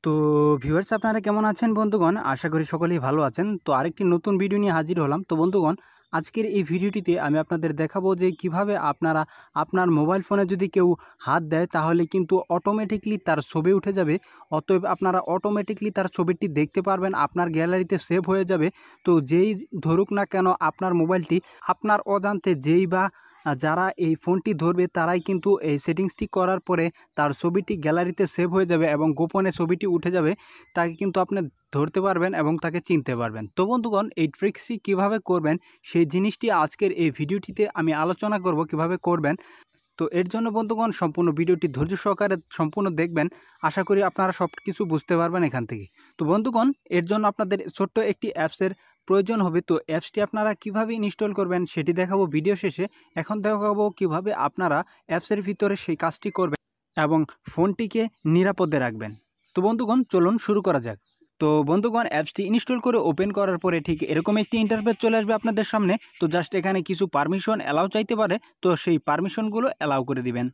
তো ভিউয়ার্স আপনারা কেমন আছেন বন্ধুগণ? আশা করি সকলেই ভালো আছেন। তো আরেকটি নতুন ভিডিও নিয়ে হাজির হলাম। তো বন্ধুগণ, আজকের এই ভিডিওটিতে আমি আপনাদের দেখাবো যে কিভাবে আপনারা আপনার মোবাইল ফোনে যদি কেউ হাত দেয় তাহলে কিন্তু অটোমেটিকলি তার ছবি উঠে যাবে। অতএব আপনারা অটোমেটিকলি তার ছবিটি দেখতে পারবেন, আপনার গ্যালারিতে সেভ হয়ে যাবে। তো যেই ধরুক না কেন আপনার মোবাইলটি আপনার অজান্তে যেই বা যারা এই ফোনটি ধরবে তারাই কিন্তু এই সেটিংসটি করার পরে তার ছবিটি গ্যালারিতে সেভ হয়ে যাবে এবং গোপনে ছবিটি উঠে যাবে। তাকে কিন্তু আপনি ধরতে পারবেন এবং তাকে চিনতে পারবেন। তো বন্ধুগণ, এই ট্রিক্সটি কিভাবে করবেন সেই জিনিসটি আজকের এই ভিডিওটিতে আমি আলোচনা করব কিভাবে করবেন। তো এর জন্য বন্ধুগণ সম্পূর্ণ ভিডিওটি ধৈর্য সহকারে সম্পূর্ণ দেখবেন। আশা করি আপনারা সব কিছু বুঝতে পারবেন এখান থেকে। তো বন্ধুগণ, এর জন্য আপনাদের ছোট্ট একটি অ্যাপসের প্রয়োজন হবে। তো অ্যাপসটি আপনারা কিভাবে ইনস্টল করবেন সেটি দেখাবো ভিডিও শেষে। এখন দেখাবো কিভাবে আপনারা অ্যাপসের ভিতরে সেই কাজটি করবেন এবং ফোনটিকে নিরাপদে রাখবেন। তো বন্ধুগণ, চলুন শুরু করা যাক। তো বন্ধুগণ, অ্যাপসটি ইনস্টল করে ওপেন করার পরে ঠিক এরকম একটি ইন্টারফেস চলে আসবে আপনাদের সামনে। তো জাস্ট এখানে কিছু পারমিশন অ্যালাউ চাইতে পারে, তো সেই পারমিশনগুলো অ্যালাউ করে দিবেন।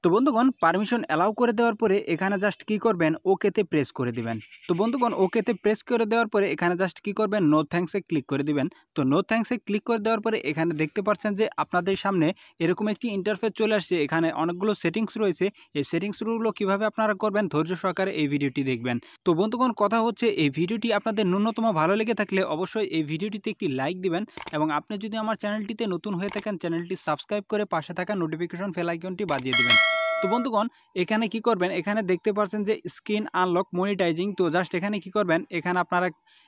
তো বন্ধুগণ, পারমিশন অ্যালাউ করে দেওয়ার পরে এখানে জাস্ট কি করবেন, ওকেতে প্রেস করে দিবেন। তো বন্ধুগণ, ওকেতে প্রেস করে দেওয়ার পরে এখানে জাস্ট কি করবেন, নো থ্যাঙ্কসে ক্লিক করে দিবেন। তো নো থ্যাঙ্কসে ক্লিক করে দেওয়ার পরে এখানে দেখতে পাচ্ছেন যে আপনাদের সামনে এরকম একটি ইন্টারফেস চলে আসছে। এখানে অনেকগুলো সেটিংস রয়েছে। এই সেটিংসগুলো কিভাবে আপনারা করবেন ধৈর্য সহকারে এই ভিডিওটি দেখবেন। তো বন্ধুগণ, কথা হচ্ছে এই ভিডিওটি আপনাদের ন্যূনতম ভালো লেগে থাকলে অবশ্যই এই ভিডিওটিতে একটি লাইক দিবেন এবং আপনি যদি আমার চ্যানেলটিতে নতুন হয়ে থাকেন চ্যানেলটি সাবস্ক্রাইব করে পাশে থাকা নোটিফিকেশন বেল আইকনটি বাজিয়ে দিবেন। তো বন্ধুগণ, এখানে কি করবেন, এখানে দেখতে পাচ্ছেন যে স্ক্রিন আনলক মনিটাইজিং। তো জাস্ট এখানে কি করবেন, এখানে আপনারা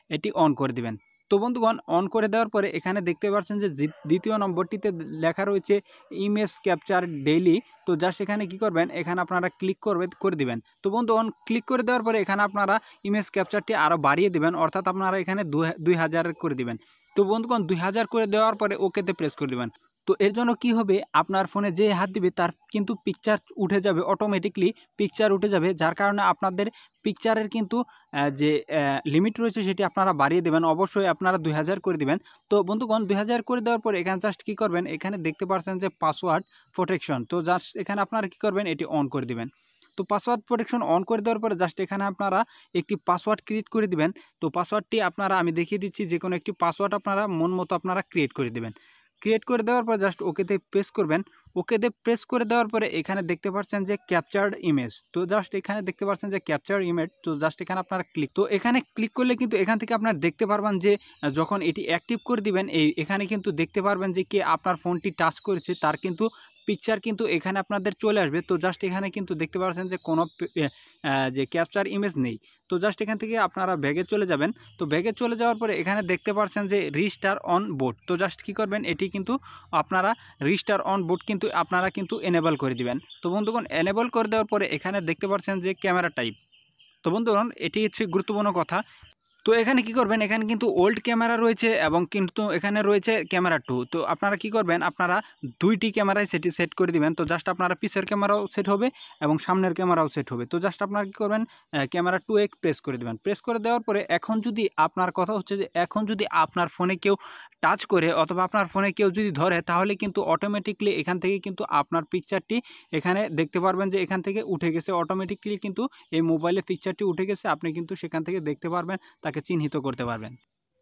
এটি অন করে দিবেন। তো বন্ধুগণ, অন করে দেওয়ার পরে এখানে দেখতে পাচ্ছেন যে দ্বিতীয় নম্বরটিতে লেখা রয়েছে ইমেজ ক্যাপচার ডেইলি। তো জাস্ট এখানে কি করবেন, এখানে আপনারা ক্লিক করে দিবেন। তো বন্ধুগণ, ক্লিক করে দেওয়ার পরে এখানে আপনারা ইমেজ ক্যাপচারটি আরও বাড়িয়ে দিবেন, অর্থাৎ আপনারা এখানে 2000 করে দিবেন। তো বন্ধুগণ, 2000 করে দেওয়ার পরে ওকেতে প্রেস করে দিবেন। তো এর জন্য কি হবে, আপনার ফোনে যে হাত দিবে তার কিন্তু পিকচার উঠে যাবে, অটোমেটিকলি পিকচার উঠে যাবে। যার কারণে আপনাদের পিকচারের কিন্তু যে লিমিট রয়েছে সেটি আপনারা বাড়িয়ে দেবেন। অবশ্যই আপনারা 2000 করে দিবেন। তো বন্ধুগণ, 2000 করে দেওয়ার পরে এখানে জাস্ট কী করবেন, এখানে দেখতে পাচ্ছেন যে পাসওয়ার্ড প্রোটেকশন। তো জাস্ট এখানে আপনারা কী করবেন, এটি অন করে দিবেন। তো পাসওয়ার্ড প্রোটেকশন অন করে দেওয়ার পরে জাস্ট এখানে আপনারা একটি পাসওয়ার্ড ক্রিয়েট করে দিবেন। তো পাসওয়ার্ডটি আপনারা আমি দেখিয়ে দিচ্ছি, যে কোনো একটি পাসওয়ার্ড আপনারা মন মতো আপনারা ক্রিয়েট করে দেবেন। ক্রিয়েট করে দেওয়ার পর জাস্ট ওকেতে প্রেস করবেন। ওকেতে প্রেস করে দেওয়ার পরে এখানে দেখতে পাচ্ছেন যে ক্যাপচার্ড ইমেজ। তো জাস্ট এখানে দেখতে পাচ্ছেন যে ক্যাপচার্ড ইমেজ। তো জাস্ট এখানে আপনারা এখানে ক্লিক করলে কিন্তু এখান থেকে আপনারা দেখতে পারবেন যে যখন এটি অ্যাক্টিভ করে দিবেন এখানে কিন্তু দেখতে পারবেন যে কে আপনার ফোনটি টাচ করেছে তার কিন্তু পিকচার কিন্তু এখানে আপনাদের চলে আসবে। তো জাস্ট এখানে কিন্তু দেখতে পাচ্ছেন যে কোনো যে ক্যাপচার ইমেজ নেই। তো জাস্ট এখান থেকে আপনারা ব্যাগে চলে যাবেন। তো ব্যাগে চলে যাওয়ার পরে এখানে দেখতে পাচ্ছেন যে রিস্টার অন বোট। তো জাস্ট কী করবেন, এটি কিন্তু আপনারা রিস্টার অন বোট কিন্তু আপনারা কিন্তু এনেবল করে দিবেন। তো বন্ধুগণ, এনেবল করে দেওয়ার পরে এখানে দেখতে পাচ্ছেন যে ক্যামেরা টাইপ। তো বন্ধুগণ, এটি হচ্ছে গুরুত্বপূর্ণ কথা। তো এখানে কি করবেন, এখানে কিন্তু ওল্ড ক্যামেরা রয়েছে এবং কিন্তু এখানে রয়েছে ক্যামেরা 2। তো আপনারা কি করবেন, আপনারা দুইটি ক্যামেরায় সেটি সেট করে দিবেন। তো জাস্ট আপনারা পিছের ক্যামেরাও সেট হবে এবং সামনের ক্যামেরাও সেট হবে। তো জাস্ট আপনারা কি করবেন, ক্যামেরা 2 প্রেস করে দিবেন। প্রেস করে দেওয়ার পরে এখন যদি আপনার কথা হচ্ছে যে এখন যদি আপনার ফোনে কেউ টাচ করে অথবা আপনার ফোনে কেউ যদি ধরে তাহলে কিন্তু অটোমেটিকলি এখান থেকে কিন্তু আপনার পিকচারটি এখানে দেখতে পারবেন যে এখান থেকে উঠে গেছে। অটোমেটিকলি কিন্তু এই মোবাইলে পিকচারটি উঠে গেছে, আপনি কিন্তু সেখান থেকে দেখতে পারবেন, তাকে চিহ্নিত করতে পারবেন।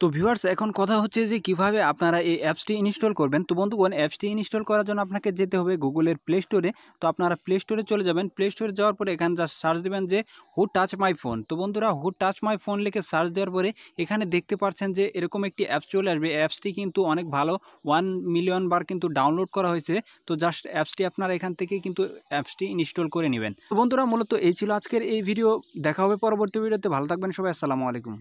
তো ভিউয়ার্স, এখন কথা হচ্ছে যে কিভাবে আপনারা এই অ্যাপসটি ইনস্টল করবেন। তো বন্ধুগণ, অ্যাপসটি ইনস্টল করার জন্য আপনাকে যেতে হবে গুগলের প্লে স্টোরে। তো আপনারা প্লে স্টোরে চলে যাবেন। প্লে স্টোরে যাওয়ার পরে এখানে জাস্ট সার্চ দেবেন যে হু টাচ মাই ফোন। তো বন্ধুরা, হু টাচ মাই ফোন লিখে সার্চ দেওয়ার পরে এখানে দেখতে পাচ্ছেন যে এরকম একটি অ্যাপস চলে আসবে। অ্যাপসটি কিন্তু অনেক ভালো, 1 মিলিয়ন বার কিন্তু ডাউনলোড করা হয়েছে। তো জাস্ট অ্যাপসটি আপনারা এখান থেকে কিন্তু অ্যাপসটি ইনস্টল করে নেবেন। তো বন্ধুরা, মূলত এই ছিল আজকের এই ভিডিও। দেখা হবে পরবর্তী ভিডিওতে। ভালো থাকবেন সবাই। আসসালামু আলাইকুম।